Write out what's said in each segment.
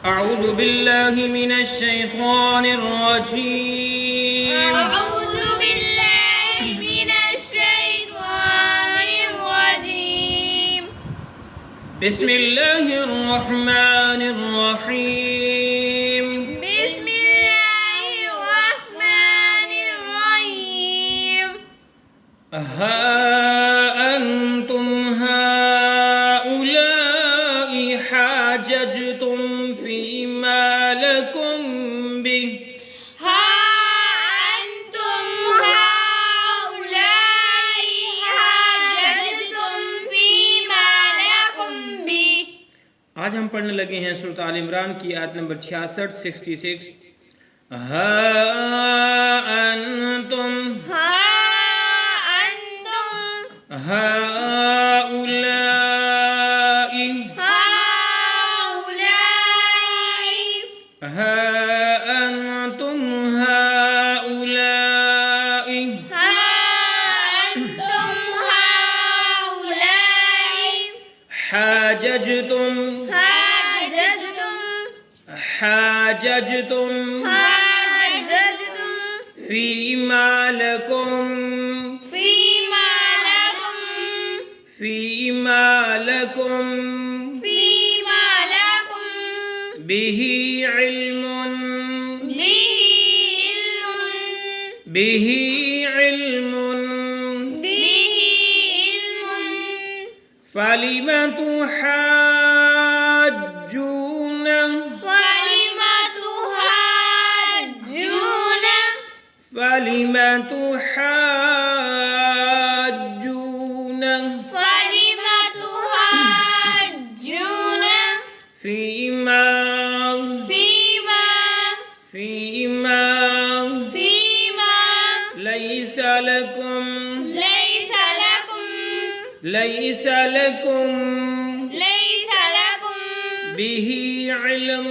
أعوذ بالله من الشيطان الرجيم. أعوذ بالله من الشيطان الرجيم. بسم الله الرحمن الرحيم. بسم الله الرحمن الرحيم. ها أنتم هؤلاء حاججتم فيما لكم به ها أنتم هؤلاء حاججتم فيما لكم به. आज हम पढ़ने लगे हैं सूरत आल इमरान की आयत नंबर 66 66। हा अंतुम ها أنتم हाउलाई هؤلاء हा अंतुम हाउलाई ها أنتم هؤلاء حاججتم حاججتم فيما لكم فيما لكم به علم به علم فلم تحاجون فلم تحاجون فيما ليس لكم به علم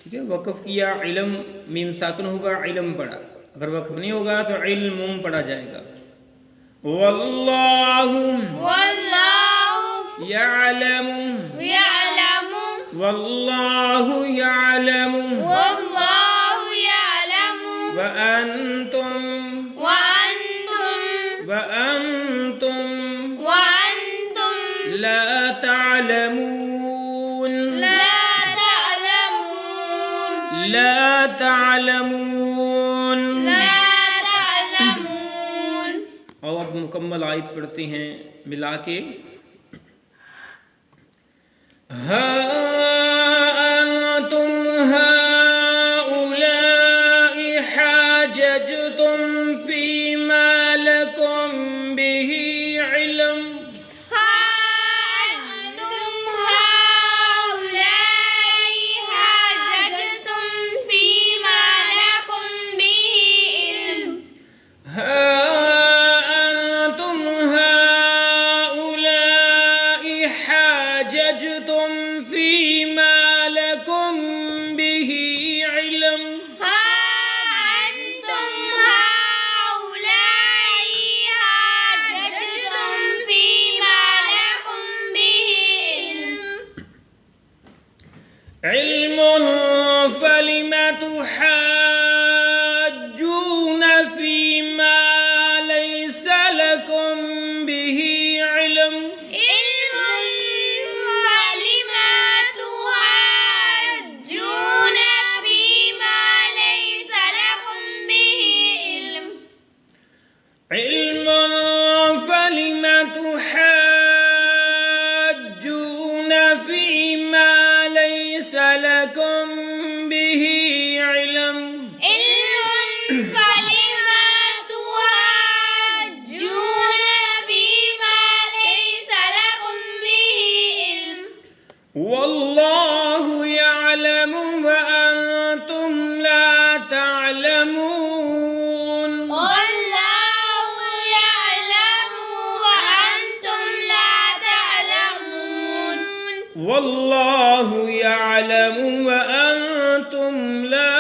ठीक है। वक़फ़ किया, इल्म मीम साकिन होगा, इल्म पढ़ा। अगर वक़फ़ नहीं होगा तो इल्मुम पढ़ा जाएगा। वल्लाहु यअलमु वल्लाहु यअलमु व अंतुम ला तालमून और अब मुकम्मल आयत पढ़ते हैं मिला के। हा अंतुम हाउलाई हाजजतुम फीमा लकुम बिही इल्म حاججتم فيما لكم به علم علم فلم تحاجون فيما ليس لكم به علم علم فلم تحاجون فيما ليس لكم به علم والله يعلم وأنتم لا تعلمون والله يعلم وأنتم لا تعلمون والله يعلم وأنتم لا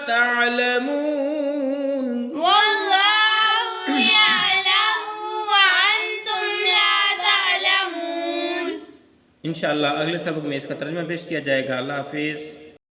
تعلمون इंशाअल्लाह अगले सबक में इसका तर्जुमा पेश किया जाएगा। अल्लाह हाफिज़।